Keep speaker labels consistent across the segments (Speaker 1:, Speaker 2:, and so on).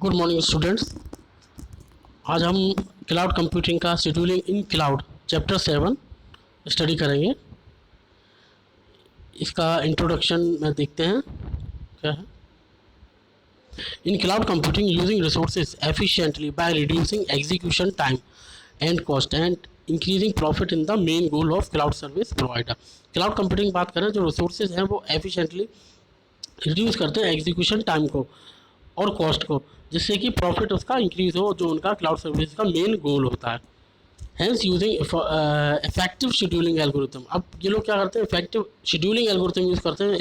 Speaker 1: Good morning students. आज हम cloud computing का scheduling in cloud chapter 7 study करेंगे। इसका इंट्रोडक्शन में देखते हैं क्या है। In cloud computing using resources efficiently by reducing execution time and cost and increasing profit in the main goal of cloud service provider. Cloud computing बात करें, जो रिसोर्सेज हैं वो एफिशिएंटली रिड्यूस करते हैं एग्जीक्यूशन टाइम को और कॉस्ट को, जिससे कि प्रॉफिट उसका इंक्रीज हो, जो उनका क्लाउड सर्विस का मेन गोल होता है। Hence using effective scheduling algorithm. अब ये लोग क्या करते हैं, इफेक्टिव शेड्यूलिंग एल्गोरिथम यूज़ करते हैं।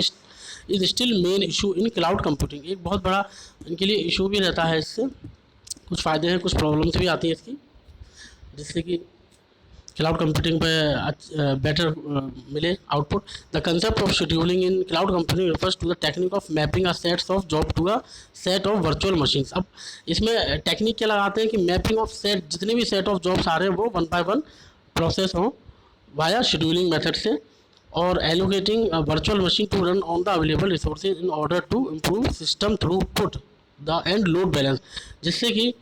Speaker 1: Is still main issue in cloud computing. एक बहुत बड़ा इनके लिए इशू भी रहता है। इससे कुछ फ़ायदे हैं, कुछ प्रॉब्लम्स भी आती हैं इसकी, जिससे कि क्लाउड कंप्यूटिंग पे बेटर मिले output. The concept of scheduling in cloud computing refers to the technique of mapping a sets of job to a set of virtual machines. अब इसमें टेक्निक क्या लगाते हैं कि मैपिंग ऑफ सेट, जितने भी सेट ऑफ जॉब्स आ रहे हैं वो 1 by 1 प्रोसेस हों वाया शेड्यूलिंग मेथड से, और allocating virtual machine to run on the available resources in order to improve system throughput the and load balance. जिससे कि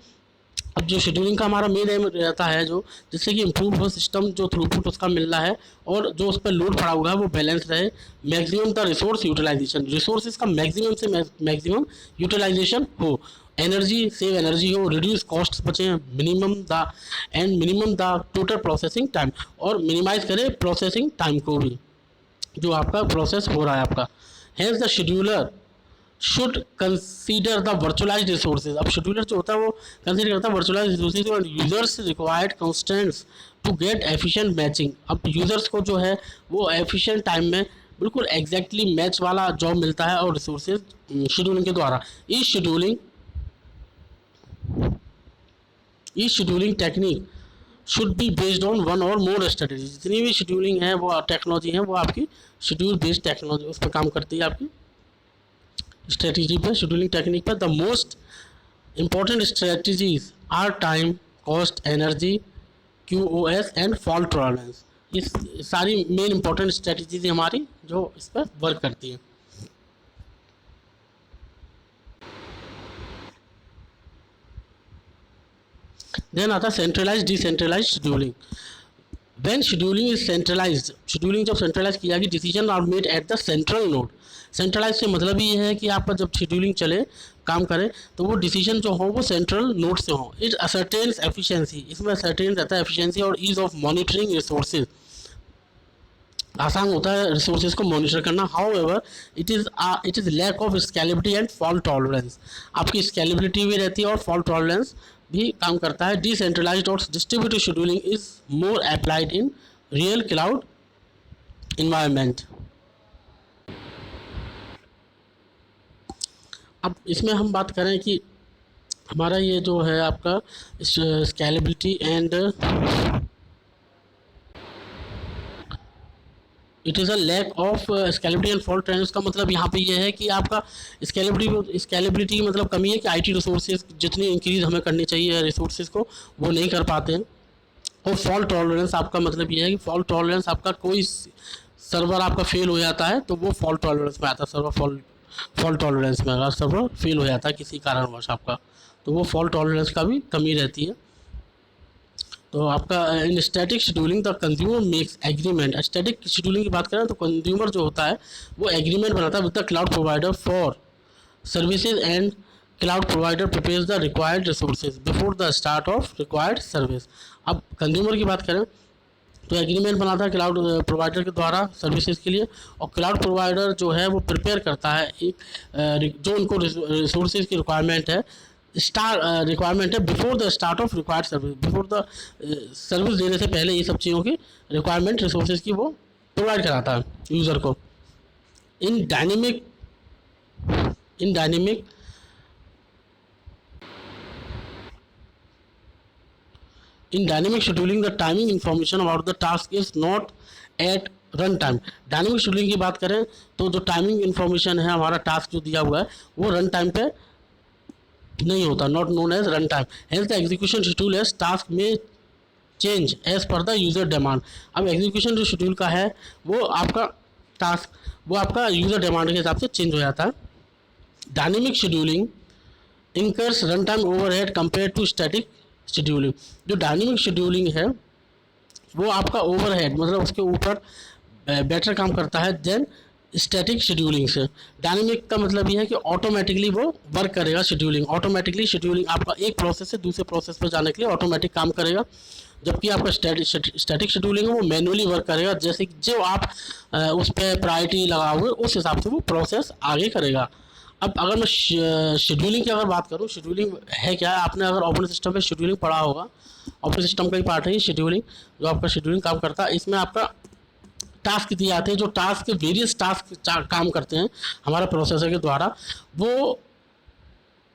Speaker 1: अब जो शेड्यूलिंग का हमारा मेन एम रहता है, जो जिससे कि इम्प्रूव हो सिस्टम, जो थ्रूपुट उसका मिल रहा है और जो उस पर लोड पड़ा हुआ है वो बैलेंस रहे। Maximum the resource utilisation, resources का मैक्सिमम से मैक्सिमम यूटिलाइजेशन हो, एनर्जी सेव एनर्जी हो, रिड्यूस कॉस्ट बचे, minimum the total processing time, और मिनिमाइज करे प्रोसेसिंग टाइम को भी, जो आपका प्रोसेस हो रहा है आपका। Hence the scheduler should consider the virtualised resources. अब शेड्यूलर जो होता है वो कंसीडर करता है वर्चुअलाइज्ड रिसोर्सेज और users required constraints to get efficient matching. अब यूजर्स को जो है वो एफिशिएंट टाइम में बिल्कुल एग्जैक्टली मैच वाला जॉब मिलता है, और रिसोर्सेज शेड्यूलिंग के द्वारा। इस scheduling technique should be based on one और मोर स्ट्रेटेजी। जितनी भी शेड्यूलिंग है वो टेक्नोलॉजी है, वो आपकी शेड्यूल बेस्ड टेक्नोलॉजी उस पर काम करती है, आपकी स्ट्रेटजी पर, शेड्यूलिंग टेक्निक पर। The most important strategies are time, cost, energy, QoS and fault tolerance. इस सारी मेन इंपॉर्टेंट स्ट्रेटजीज हमारी जो इस पर वर्क करती हैं। देन आता है centralise decentralise scheduling. When scheduling is centralized, scheduling जब सेंट्रलाइज किया गया, decision are made at the central node. Centralise से मतलब ये है कि आपका जब शेड्यूलिंग चले, काम करे, तो वो डिसीजन जो हो वो सेंट्रल नोड से हो। इट असर्टेन्स एफिशिएंसी, इसमें असर्टेन रहता है एफिशिएंसी और ईज ऑफ मॉनिटरिंग रिसोर्सेज, आसान होता है रिसोर्सेज को मॉनिटर करना। However it is lack of scalability and fault tolerance. आपकी स्केलेबिलिटी भी रहती है और फॉल्ट टॉलरेंस भी काम करता है। डिसेंट्रलाइज्ड और distributed scheduling is more applied in real cloud environment. अब इसमें हम बात करें कि हमारा ये जो है आपका scalability and it is a lack of scalability and fault tolerance का मतलब यहाँ पे ये है कि आपका स्केलेबिलिटी की मतलब कमी है कि IT रिसोर्सेज जितनी इंक्रीज हमें करनी चाहिए रिसोर्सेज को, वो नहीं कर पाते हैं। और फॉल्ट टॉलरेंस आपका मतलब ये है कि फॉल्ट टॉलरेंस आपका कोई सर्वर आपका फेल हो जाता है तो वो फॉल्ट टॉलरेंस में आता है। फॉल्ट टॉलरेंस में अगर सर्वर फेल हो जाता है किसी कारणवश आपका, तो वो फॉल्ट टॉलरेंस का भी कमी रहती है। तो आपका इन static scheduling the consumer makes agreement. Static scheduling की बात करें तो कंज्यूमर जो होता है वो एग्रीमेंट बनाता है with the cloud provider for services, and cloud provider prepares the required resources before the start of required service. अब कंज्यूमर की बात करें तो एग्रीमेंट बनाता है क्लाउड प्रोवाइडर के द्वारा सर्विसेज के लिए, और क्लाउड प्रोवाइडर जो है वो प्रिपेयर करता है एक जो उनको रिसोर्सेज की रिक्वायरमेंट है before the start of required service. Before the service देने से पहले ये सब चीज़ों की रिक्वायरमेंट रिसोर्सेज की वो प्रोवाइड कराता है यूज़र को। In dynamic scheduling the timing information about the task is not at run time. Dynamic scheduling की बात करें तो जो टाइमिंग इंफॉर्मेशन है, हमारा टास्क जो दिया हुआ है वो रन टाइम पे नहीं होता, not known as run time. Hence the execution schedule as task में change as per the user demand. अब एग्जीक्यूशन जो शेड्यूल का है वो आपका यूज़र डिमांड के हिसाब से चेंज हो जाता है। Dynamic scheduling incurs run time overhead compare to static scheduling. जो डायनेमिक शेड्यूलिंग है वो आपका ओवरहेड मतलब उसके ऊपर बेटर काम करता है देन स्टैटिक शेड्यूलिंग से। डायनेमिक का मतलब ये है कि ऑटोमेटिकली वो वर्क करेगा, शेड्यूलिंग ऑटोमेटिकली, शेड्यूलिंग आपका एक प्रोसेस से दूसरे प्रोसेस पर जाने के लिए ऑटोमेटिक काम करेगा। जबकि आपका स्टैटिक शेड्यूलिंग है वो मैनुअली वर्क करेगा, जैसे कि जो आप उस पर प्रायोरिटी लगाओगे उस हिसाब से वो प्रोसेस आगे करेगा। अब अगर मैं शेड्यूलिंग की अगर बात करूँ, शेड्यूलिंग है क्या है, आपने अगर ऑपरेटिंग सिस्टम में शेड्यूलिंग पढ़ा होगा, ऑपरेटिंग सिस्टम का ही पार्ट है शेड्यूलिंग, जो आपका शेड्यूलिंग काम करता है। इसमें आपका टास्क दिए जाते हैं, जो टास्क वेरियस टास्क काम करते हैं हमारे प्रोसेसर के द्वारा, वो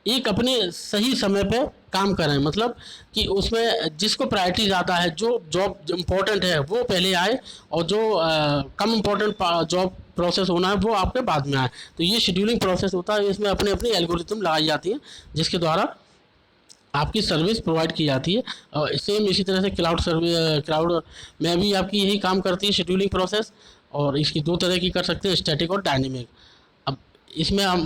Speaker 1: एक अपने सही समय पे काम करें, मतलब कि उसमें जिसको प्रायोरिटी ज़्यादा है, जो जॉब इम्पोर्टेंट है वो पहले आए, और जो कम इम्पोर्टेंट जॉब प्रोसेस होना है वो आपके बाद में आए। तो ये शेड्यूलिंग प्रोसेस होता है, इसमें अपनी अपनी एल्गोरिथम लगाई जाती है जिसके द्वारा आपकी सर्विस प्रोवाइड की जाती है। और सेम इसी तरह से क्लाउड में भी आपकी यही काम करती है शेड्यूलिंग प्रोसेस, और इसकी दो तरह की कर सकते हैं, स्टैटिक और डायनेमिक। अब इसमें हम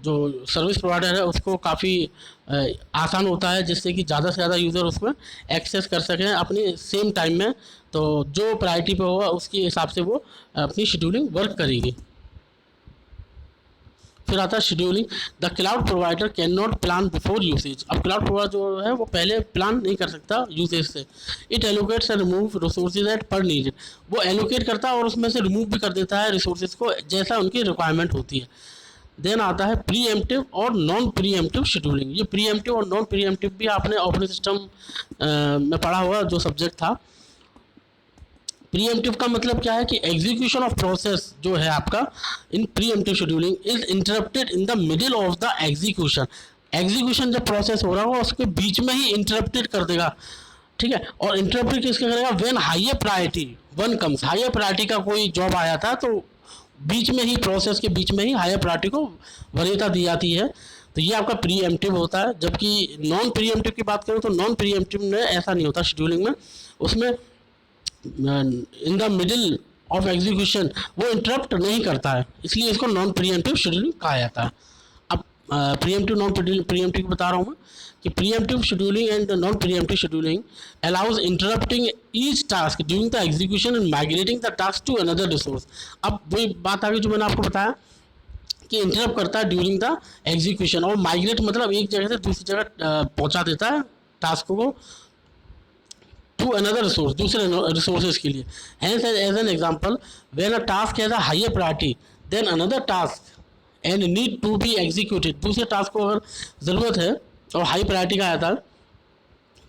Speaker 1: जो सर्विस प्रोवाइडर है उसको काफ़ी आसान होता है, जिससे कि ज़्यादा से ज़्यादा यूज़र उसमें एक्सेस कर सकें अपनी सेम टाइम में। तो जो प्रायोरिटी पे होगा उसके हिसाब से वो अपनी शेड्यूलिंग वर्क करेगी। फिर आता है scheduling. The cloud provider can not plan before usage. अब क्लाउड प्रोवाइडर जो है वो पहले प्लान नहीं कर सकता यूसेज से। It allocates and remove resources eight पर नीडेड। वो एलोकेट करता है और उसमें से रिमूव भी कर देता है रिसोर्सेज को जैसा उनकी रिक्वायरमेंट होती है। देन आता है प्रीएम्प्टिव और नॉन प्रीएम्प्टिव शेड्यूलिंग। ये प्रीएम्प्टिव और नॉन प्रीएम्प्टिव भी आपने ऑपरेटिंग सिस्टम में पढ़ा हुआ जो सब्जेक्ट था। प्रीएम्प्टिव का मतलब क्या है कि एग्जीक्यूशन ऑफ प्रोसेस जो है आपका in preemptive scheduling is interrupted in the middle of the execution. Execution जब प्रोसेस हो रहा होगा उसके बीच में ही इंटरप्टेड कर देगा, ठीक है। और इंटरप्टेड किसका करेगा, when higher priority one comes. Higher priority का कोई जॉब आया था तो बीच में ही, प्रोसेस के बीच में ही हायर प्रायोरिटी को वरीयता दी जाती है, तो ये आपका प्रीएम्प्टिव होता है। जबकि नॉन प्रीएम्प्टिव की बात करें तो नॉन प्रीएम्प्टिव में ऐसा नहीं होता शेड्यूलिंग में, उसमें इन द मिडिल ऑफ एग्जीक्यूशन वो इंटरप्ट नहीं करता है, इसलिए इसको नॉन प्रीएम्प्टिव शेड्यूलिंग कहा जाता है। अब प्रीएम्प्टिव नॉन प्रीएम्प्टिव बता रहा हूँ मैं कि preemptive scheduling and non preemptive scheduling allows interrupting each task during the execution and migrating the task to another resource. अब वही बात आ गई जो मैंने आपको बताया कि इंटरप्ट करता है ड्यूरिंग द एग्जीक्यूशन, और माइग्रेट मतलब एक जगह से दूसरी जगह पहुँचा देता है टास्क को टू अनदर रिसोर्स, दूसरे रिसोर्सेज के लिए। Hence as an example when a task has a higher priority then another task and need to be executed. दूसरे टास्क को अगर ज़रूरत है और हाई प्रायोरिटी का आता है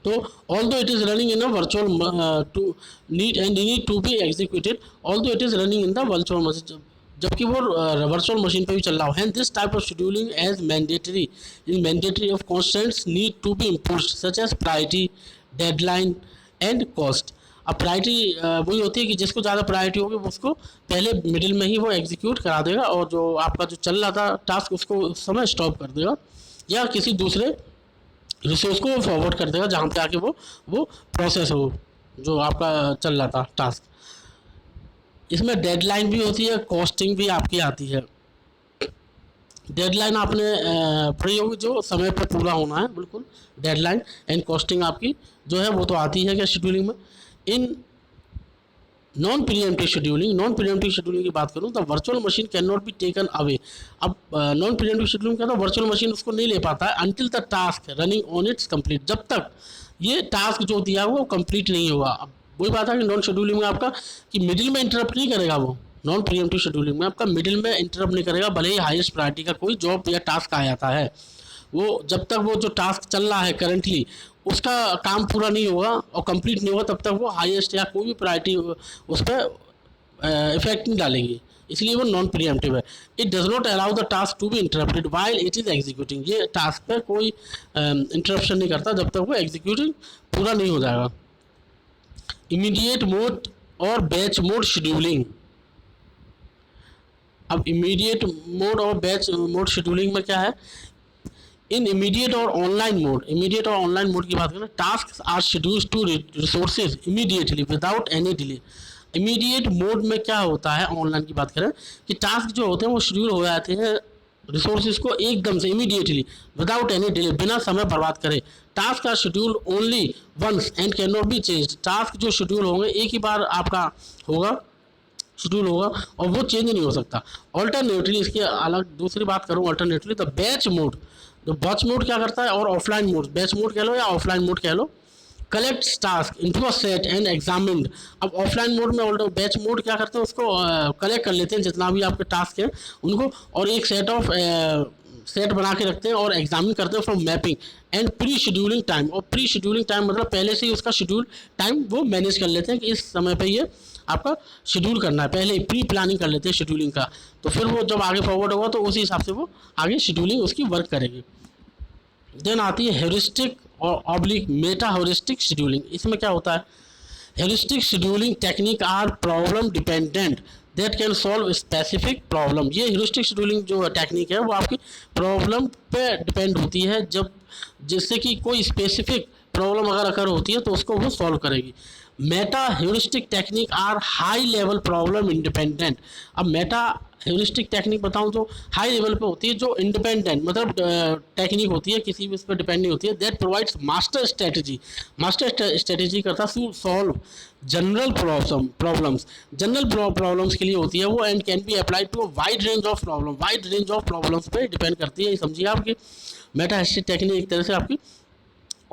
Speaker 1: तो although it is running in a virtual to need to be executed although it is running in the virtual machine, जबकि वो वर्चुअल मशीन पे भी चल रहा हो। Hence this type of scheduling as mandatory of constants need to be imposed such as priority, deadline and cost. अब priority वही होती है कि जिसको ज़्यादा प्रायोरिटी होगी वो उसको पहले मिडिल में ही वो एग्जीक्यूट करा देगा, और जो आपका जो चल रहा था टास्क उसको उस समय स्टॉप कर देगा, या किसी दूसरे रिसोर्स को फॉरवर्ड कर देगा जहाँ पे आके वो प्रोसेस हो जो आपका चल रहा था टास्क। इसमें डेडलाइन भी होती है, कॉस्टिंग भी आपकी आती है। डेडलाइन आपने पढ़ी होगी, जो समय पर पूरा होना है, बिल्कुल डेडलाइन। एंड कॉस्टिंग आपकी जो है वो तो आती है क्या शेड्यूलिंग में। इन नॉन प्रीएम्प्टिव शेड्यूलिंग की बात करूँ तो virtual machine can not be taken away. अब नॉन प्रीएम्प्टिव शेड्यूलिंग क्या था, वर्चुअल मशीन उसको नहीं ले पाता है until the task running on it's complete, जब तक ये टास्क जो दिया हुआ वो कंप्लीट नहीं होगा। अब वही बात है कि नॉन शेड्यूलिंग में आपका कि मिडिल में इंटरप्ट नहीं करेगा वो। नॉन प्रीएम्प्टिव शेड्यूलिंग में आपका मिडिल में इंटरप्ट नहीं करेगा, भले ही हाईएस्ट प्रायोरिटी का कोई जॉब या टास्क आ जाता है, वो जब तक वो जो टास्क चल रहा है करंटली उसका काम पूरा नहीं होगा और कंप्लीट नहीं होगा तब तक वो हाईएस्ट या कोई भी प्रायोरिटी उस पर इफेक्ट नहीं डालेगी, इसलिए वो नॉन प्रीएम्प्टिव है। It does not allow the task to be interrupted while it is executing. ये टास्क पे कोई इंटरप्शन नहीं करता जब तक वो एग्जीक्यूटिंग पूरा नहीं हो जाएगा। इमीडिएट मोड और बैच मोड शेड्यूलिंग। अब इमीडिएट मोड और बैच मोड शेड्यूलिंग में क्या है, इन इमीडिएट और ऑनलाइन मोड की बात करें, task are scheduled to resources immediately without any delay. Immediate mode में क्या होता है, ऑनलाइन की बात करें कि टास्क जो होते हैं वो शेड्यूल हो जाते हैं रिसोर्सेज को एकदम से इमीडिएटली विदाउट एनी डिले, बिना समय बर्बाद करे। टास्क का schedule only once and can not be change. Task जो शेड्यूल होंगे एक ही बार आपका होगा, शेड्यूल होगा और वो चेंज नहीं हो सकता। ऑल्टरनेटली, इसकी अलग दूसरी बात करूँ, ऑल्टरनेटली द बैच मोड, जो बैच मोड क्या करता है, और ऑफलाइन मोड, बैच मोड कह लो या ऑफलाइन मोड कह लो, collect task into a set and examined. अब ऑफलाइन मोड में बैच मोड क्या करते हैं, उसको कलेक्ट कर लेते हैं जितना भी आपके टास्क हैं उनको, और एक सेट बना के रखते हैं और एग्जामिन करते हैं from mapping and pre scheduling time. और प्री शेड्यूलिंग टाइम मतलब पहले से ही उसका शेड्यूल टाइम वो मैनेज कर लेते हैं कि इस समय पे ये आपका शेड्यूल करना है, पहले ही प्री प्लानिंग कर लेते हैं शेड्यूलिंग का। तो फिर वो जब आगे फॉरवर्ड होगा तो उसी हिसाब से वो आगे शेड्यूलिंग उसकी वर्क करेगी। देन आती है हेरिस्टिक और ऑब्लिक मेटा हेरिस्टिक शेड्यूलिंग। इसमें क्या होता है, heuristic scheduling technique are problem dependent that can solve specific problem. ये हेरिस्टिक शेड्यूलिंग जो टेक्निक है वो आपकी प्रॉब्लम पे डिपेंड होती है, जब जिससे कि कोई स्पेसिफिक प्रॉब्लम अगर अकर होती है तो उसको वो सॉल्व करेगी। Meta heuristic technique are high level problem independent. अब मेटा हेरिस्टिक टेक्निक बताऊं तो हाई लेवल पे होती है, जो इंडिपेंडेंट मतलब टेक्निक होती है, किसी भी इस पर डिपेंड नहीं होती है। That provides master strategy, master strategy करता to solve general problems, general problems के लिए होती है वो, and can be applied to wide range of problem, wide range of problems पे डिपेंड करती है। ये समझिए आपकी मेटा हेरिस्टिक टेक्निक एक तरह से आपकी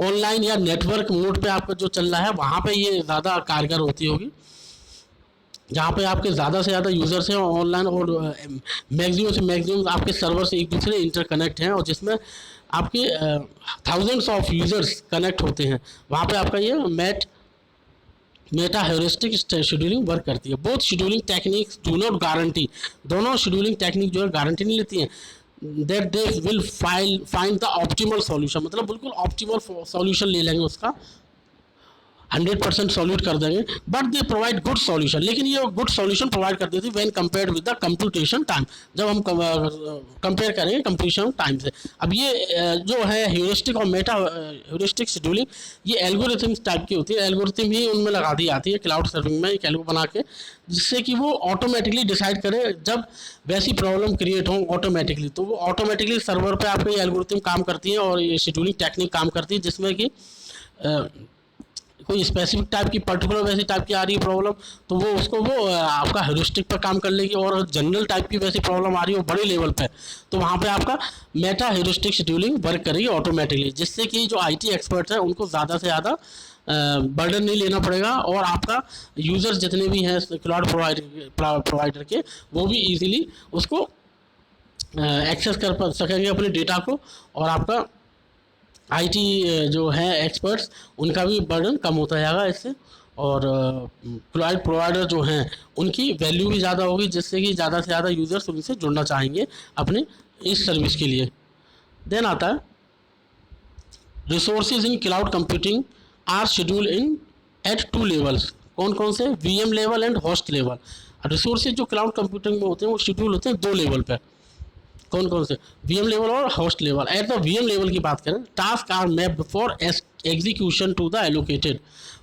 Speaker 1: ऑनलाइन या नेटवर्क मोड पे आपका जो चल रहा है वहाँ पे ये ज़्यादा कारगर होती होगी, जहाँ पे आपके ज़्यादा से ज़्यादा यूज़र्स हैं ऑनलाइन और मैक्सिमम से मैक्सिमम आपके सर्वर से एक दूसरे इंटरकनेक्ट हैं, और जिसमें आपके थाउजेंड्स ऑफ यूज़र्स कनेक्ट होते हैं, वहाँ पे आपका ये मेटा हेरिस्टिक शेड्यूलिंग वर्क करती है। Both scheduling techniques do not guarantee, दोनों शेड्यूलिंग टेक्निक जो है गारंटी नहीं लेती हैं that they will find the optimal solution, मतलब बिल्कुल ऑप्टिमल सॉल्यूशन ले लेंगे उसका, 100% सॉल्यूट कर देंगे, but they provide good solution. लेकिन ये गुड सॉल्यूशन प्रोवाइड कर देती है when compared with the computation time, जब हम कंपेयर करेंगे कंप्यूटेशन टाइम से। अब ये जो है ह्यूरिस्टिक और मेटा ह्यूरिस्टिक शेड्यूलिंग, ये एल्गोरिथम टाइप की होती है, एल्गोरिथम ही उनमें लगा दी जाती है क्लाउड सर्विंग में एक एल्गो बना के, जिससे कि वो ऑटोमेटिकली डिसाइड करे जब वैसी प्रॉब्लम क्रिएट हो ऑटोमेटिकली, तो वो ऑटोमेटिकली सर्वर पे आपके ये एल्गोरिथम काम करती है और ये शेड्यूलिंग टेक्निक काम करती है, जिसमें कि कोई स्पेसिफिक टाइप की पर्टिकुलर वैसी टाइप की आ रही है प्रॉब्लम तो वो उसको वो आपका हेरिस्टिक पर काम कर लेगी, और जनरल टाइप की वैसी प्रॉब्लम आ रही है बड़े लेवल पे तो वहाँ पे आपका मेटा हेरिस्टिक शेड्यूलिंग वर्क करेगी ऑटोमेटिकली, जिससे कि जो आईटी एक्सपर्ट्स हैं उनको ज़्यादा से ज़्यादा बर्डन नहीं लेना पड़ेगा, और आपका यूज़र्स जितने भी हैं क्लाउड प्रोवाइडर के वो भी ईजिली उसको एक्सेस कर सकेंगे अपने डेटा को, और आपका आईटी जो है एक्सपर्ट्स उनका भी बर्डन कम होता जाएगा इससे, और क्लाउड प्रोवाइडर जो हैं उनकी वैल्यू भी ज़्यादा होगी, जिससे कि ज़्यादा से ज़्यादा यूज़र्स उनसे जुड़ना चाहेंगे अपने इस सर्विस के लिए। देन आता है resources in cloud computing are schedule in at 2 levels. कौन कौन से, VM level and host level. Resources जो क्लाउड कंप्यूटिंग में होते हैं वो शेड्यूल होते हैं 2 लेवल पर। कौन कौन से, वीएम लेवल और host level. At the VM level की बात करें, task are mapped for execution to the allocated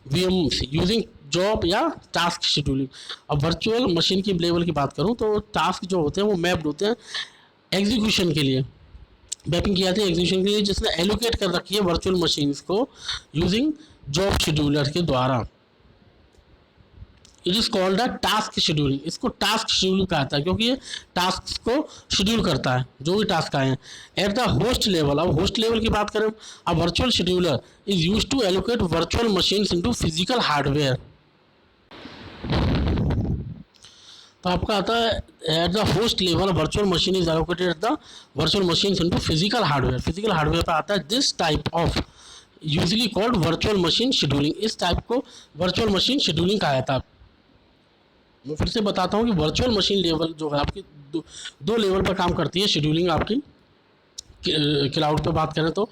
Speaker 1: VM using job या टास्क शेड्यूलिंग। अब वर्चुअल मशीन की लेवल की बात करूं तो टास्क जो होते हैं वो मैप्ड होते हैं एग्जीक्यूशन के लिए, मैपिंग की जाती है एग्जीक्यूशन के लिए, जिसने एलोकेट कर रखी है वर्चुअल मशीन्स को यूजिंग जॉब शेड्यूलर के द्वारा। It is called a task scheduling. इसको टास्क शेड्यूलिंग कहा जाता है क्योंकि ये टास्क को शेड्यूल करता है, जो भी टास्क आए हैं। एट द होस्ट लेवल, अब होस्ट लेवल की बात करें, a virtual scheduler is use to allocate virtual machines into physical hardware. तो आपका आता है at the host level virtual machine is allocated at the virtual machines into physical hardware. Physical hardware पर आता है this type of usually called virtual machine scheduling. इस type को virtual machine scheduling कहा जाता है। मैं फिर से बताता हूँ कि वर्चुअल मशीन लेवल जो है आपकी दो लेवल पर काम करती है शेड्यूलिंग आपकी। क्लाउड पे बात करें तो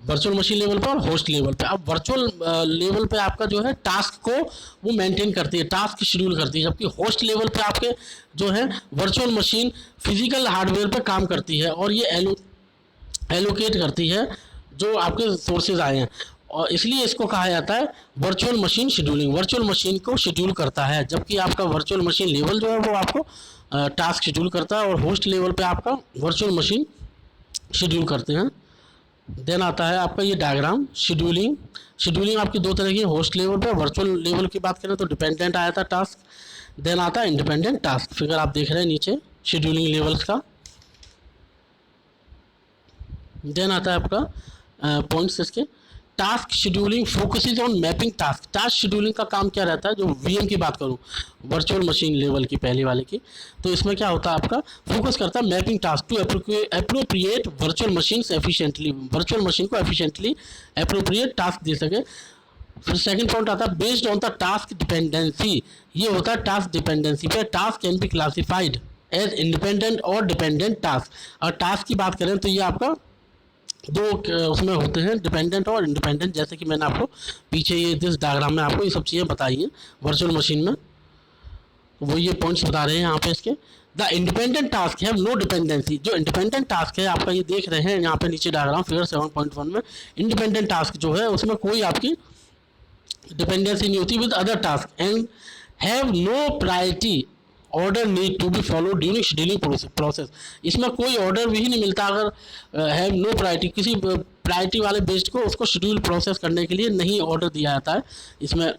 Speaker 1: वर्चुअल मशीन लेवल पर और होस्ट लेवल पे। अब वर्चुअल लेवल पे आपका जो है टास्क को वो मेंटेन करती है, टास्क शेड्यूल करती है, जबकि होस्ट लेवल पे आपके जो है वर्चुअल मशीन फिजिकल हार्डवेयर पे काम करती है और ये एलोकेट करती है जो आपके सोर्सेज आए हैं। और इसलिए इसको कहा जाता है virtual machine scheduling. Virtual machine को शेड्यूल करता है, जबकि आपका वर्चुअल मशीन लेवल जो है वो आपको टास्क शेड्यूल करता है, और होस्ट लेवल पे आपका वर्चुअल मशीन शेड्यूल करते हैं। देन आता है आपका ये डायग्राम शेड्यूलिंग। शेड्यूलिंग आपकी दो तरह की, होस्ट लेवल पे, वर्चुअल लेवल की बात करें तो डिपेंडेंट आया था टास्क, देन आता है इंडिपेंडेंट टास्क। फिगर आप देख रहे हैं नीचे शेड्यूलिंग लेवल्स का। देन आता है आपका पॉइंट्स इसके। Task scheduling focuses on mapping task. Task scheduling का काम क्या रहता है, जो वीएम की बात करूं वर्चुअल मशीन लेवल की पहले वाले की, तो इसमें क्या होता है आपका फोकस करता है mapping task to appropriate virtual machine efficiently. Virtual machine को एफिशिएंटली अप्रोप्रिएट टास्क दे सके। फिर सेकंड पॉइंट आता है based on the task dependency. ये होता है टास्क डिपेंडेंसी पे। Task can be classified as independent और डिपेंडेंट टास्क। और टास्क की बात करें तो ये आपका दो उसमें होते हैं, डिपेंडेंट और इंडिपेंडेंट, जैसे कि मैंने आपको पीछे ये जिस डायग्राम में आपको ये सब चीज़ें बताई हैं वर्चुअल मशीन में, वो ये पॉइंट्स बता रहे हैं यहाँ पे इसके। द इंडिपेंडेंट टास्क है नो डिपेंडेंसी। जो इंडिपेंडेंट टास्क है आपका ये देख रहे हैं यहाँ पे नीचे डायग्राम फिगर 7.1 में, इंडिपेंडेंट टास्क जो है उसमें कोई आपकी डिपेंडेंसी नहीं होती with other task and have no priority order need to be follow during scheduling process. इसमें कोई ऑर्डर भी नहीं मिलता अगर हैव नो प्रायोरिटी, किसी प्रायोरिटी वाले बेस्ड को उसको शेड्यूल प्रोसेस करने के लिए नहीं ऑर्डर दिया जाता है इसमें,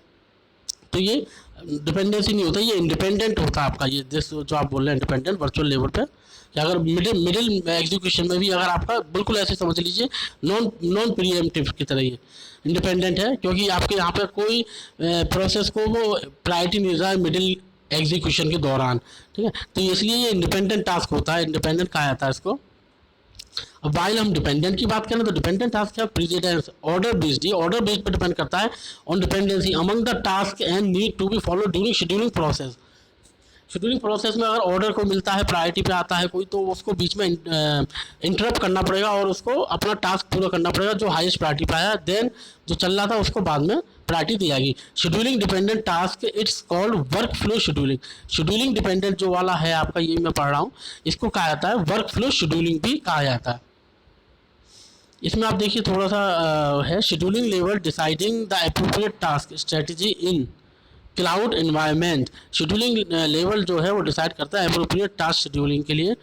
Speaker 1: तो ये डिपेंडेंसी नहीं होता, ये इंडिपेंडेंट होता है आपका। ये जो आप बोल रहे हैं इंडिपेंडेंट वर्चुअल लेवल पे, कि अगर मिडिल एग्जीक्यूशन में भी अगर आपका बिल्कुल ऐसे समझ लीजिए नॉन प्रीएम्प्टिव की तरह ये इंडिपेंडेंट है, क्योंकि आपके यहाँ पे कोई प्रोसेस को वो प्रायोरिटी नहीं दे रहा है मिडिल एग्जीक्यूशन के दौरान, ठीक है। तो इसलिए ये इंडिपेंडेंट टास्क होता है, इंडिपेंडेंट कहा जाता है इसको। अब वाइल हम डिपेंडेंट की बात करें तो डिपेंडेंट टास्क है प्रेसिडेंस ऑर्डर बेस्ड। ये ऑर्डर बेस्ड पर डिपेंड करता है on dependency among the task and need to be follow during scheduling process. Scheduling process में अगर ऑर्डर को मिलता है, प्रायोरिटी पे आता है कोई, तो उसको बीच में इंटरप्ट करना पड़ेगा और उसको अपना टास्क पूरा करना पड़ेगा जो हाईएस्ट प्रायोरिटी पे आया, देन जो चल रहा था उसको बाद में प्रायोरिटी दी जाएगी। Scheduling dependent task it's called work flow scheduling. Scheduling dependent जो वाला है आपका, ये मैं पढ़ रहा हूँ, इसको कहा जाता है वर्क फ्लो शेड्यूलिंग भी कहा जाता है। इसमें आप देखिए थोड़ा सा है scheduling level deciding the appropriate task strategy in cloud environment. Scheduling level जो है वो डिसाइड करता है एप्रोप्रिएट टास्क शेड्यूलिंग के लिए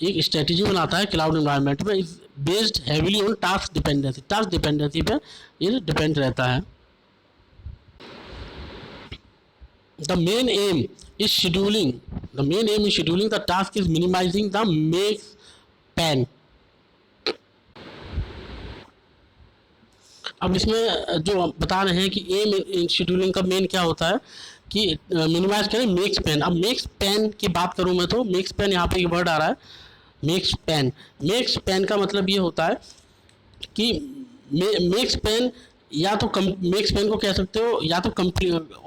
Speaker 1: एक स्ट्रेटजी बनाता है क्लाउड एनवायरनमेंट में, is based heavily on task dependency. Task dependency पे ये डिपेंड रहता है। The main aim is scheduling. The main aim in scheduling the task is minimizing the make span. अब इसमें जो बता रहे हैं कि एम इन शेड्यूलिंग का मेन क्या होता है कि मिनिमाइज करें मेक स्पैन। अब मेक स्पैन की बात करूं मैं तो मेक स्पैन यहाँ पे एक वर्ड आ रहा है मेक स्पैन। मेक स्पैन का मतलब ये होता है कि मेक स्पैन या तो मेक स्पैन को कह सकते हो या तो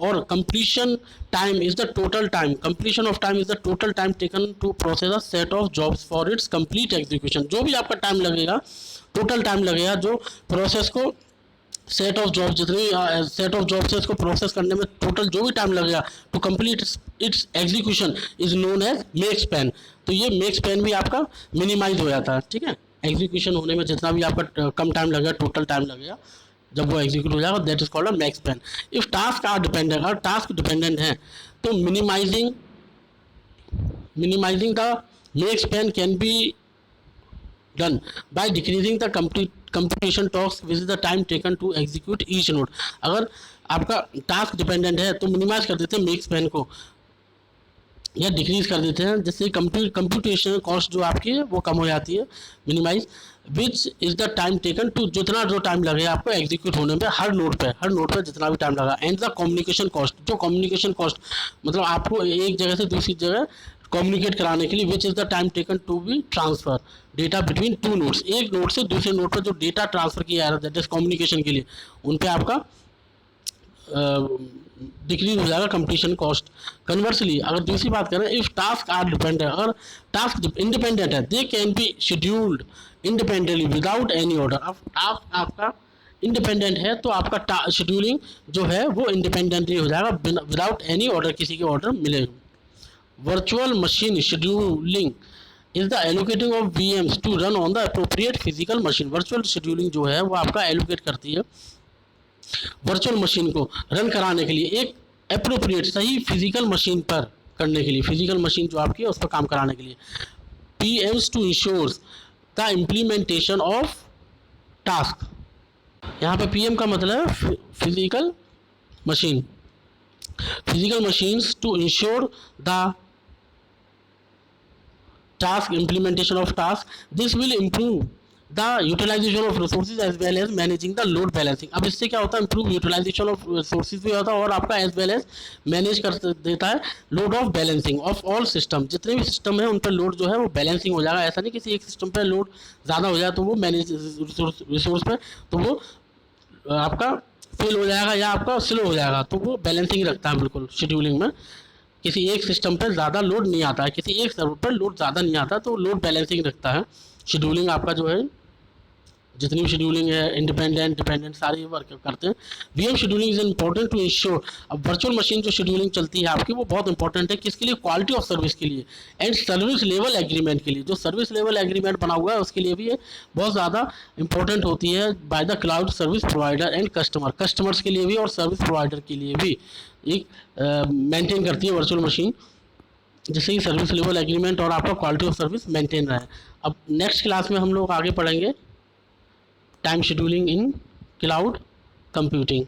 Speaker 1: और completion time is the total time. Completion of time is the total time taken to process a set of jobs for its complete execution. जो भी आपका टाइम लगेगा, टोटल टाइम लगेगा जो प्रोसेस को सेट ऑफ जॉब, जितनी set of job से इसको प्रोसेस करने में टोटल जो भी टाइम लगेगा to complete its execution is known as makespan. तो ये मेक स्पैन भी आपका मिनिमाइज हो जाता है, ठीक है। एग्जीक्यूशन होने में जितना भी आपका कम टाइम लगेगा, टोटल टाइम लगेगा जब वो एग्जीक्यूट हो जाएगा, that is called a makespan. If task are dependent, अगर टास्क डिपेंडेंट है तो minimizing the makespan can be done by decreasing the computation tasks which is the time taken to execute each node। अगर आपका task dependent है तो minimise कर देते हैं मेक स्पैन को या डिक्रीज कर देते हैं, जिससे कंप्यूटेशन कॉस्ट जो आपकी है वो कम हो जाती है। Minimize which is the time taken to, जितना जो टाइम लगेगा आपको एग्जीक्यूट होने में हर नोड पे जितना भी टाइम लगा। एंड द कम्युनिकेशन कॉस्ट, जो कम्युनिकेशन कॉस्ट मतलब आपको एक जगह से दूसरी जगह कम्युनिकेट कराने के लिए, which is the time taken to be transfer data between two nodes. एक नोड से दूसरे नोड पर जो डेटा ट्रांसफर किया जा रहा है दैट इज कम्युनिकेशन के लिए, उन पे आपका डिक्रीज हो जाएगा कंप्लीशन कॉस्ट। कन्वर्सली अगर दूसरी बात करें, इफ टास्क आर डिपेंडेंट, अगर टास्क इंडिपेंडेंट है, they can be scheduled independently without any order. अब टास्क आपका इंडिपेंडेंट है तो आपका शेड्यूलिंग जो है वो इंडिपेंडेंटली हो जाएगा विदाउट एनी ऑर्डर, किसी के ऑर्डर मिले। Virtual machine scheduling is the allocating of VMs to run on the appropriate physical machine. Virtual scheduling जो है वो आपका एलोकेट करती है वर्चुअल मशीन को रन कराने के लिए एक अप्रोप्रिएट सही फिजिकल मशीन पर करने के लिए, फिजिकल मशीन जो आपकी है उस पर काम कराने के लिए। PMs to ensures the implementation of task. यहाँ पे PM का मतलब है physical machine, physical machines to ensure the task implementation of task. This will improve the utilization of resources as well as managing the load balancing. अब इससे क्या होता है, improve utilization of resources भी होता है और आपका as well as manage कर देता है load of balancing of all system। जितने भी सिस्टम है उन पर लोड जो है वो बैलेंसिंग हो जाएगा। ऐसा नहीं किसी एक सिस्टम पर लोड ज़्यादा हो जाए तो वो मैनेज रिसोर्स पर तो वो आपका फेल हो जाएगा या आपका स्लो हो जाएगा, तो वो बैलेंसिंग रखता है बिल्कुल शेड्यूलिंग में। किसी एक सिस्टम पर ज़्यादा लोड नहीं आता है, किसी एक सर्वर पर लोड ज़्यादा नहीं आता, तो लोड बैलेंसिंग रखता है। शेड्यूलिंग आपका जो है जितनी भी शेड्यूलिंग है इंडिपेंडेंट डिपेंडेंट सारी वर्क करते हैं। VM scheduling is important to ensure. अब वर्चुअल मशीन जो शेड्यूलिंग चलती है आपकी वो बहुत इंपॉर्टेंट है किसके लिए, क्वालिटी ऑफ सर्विस के लिए एंड सर्विस लेवल एग्रीमेंट के लिए। जो सर्विस लेवल एग्रीमेंट बना हुआ है उसके लिए भी ये बहुत ज़्यादा इंपॉर्टेंट होती है by the cloud service provider and customers के लिए भी और सर्विस प्रोवाइडर के लिए भी एक मेंटेन करती है वर्चुअल मशीन, जिससे कि सर्विस लेवल एग्रीमेंट और आपका क्वालिटी ऑफ सर्विस मेंटेन रहे। अब नेक्स्ट क्लास में हम लोग आगे पढ़ेंगे time scheduling in cloud computing.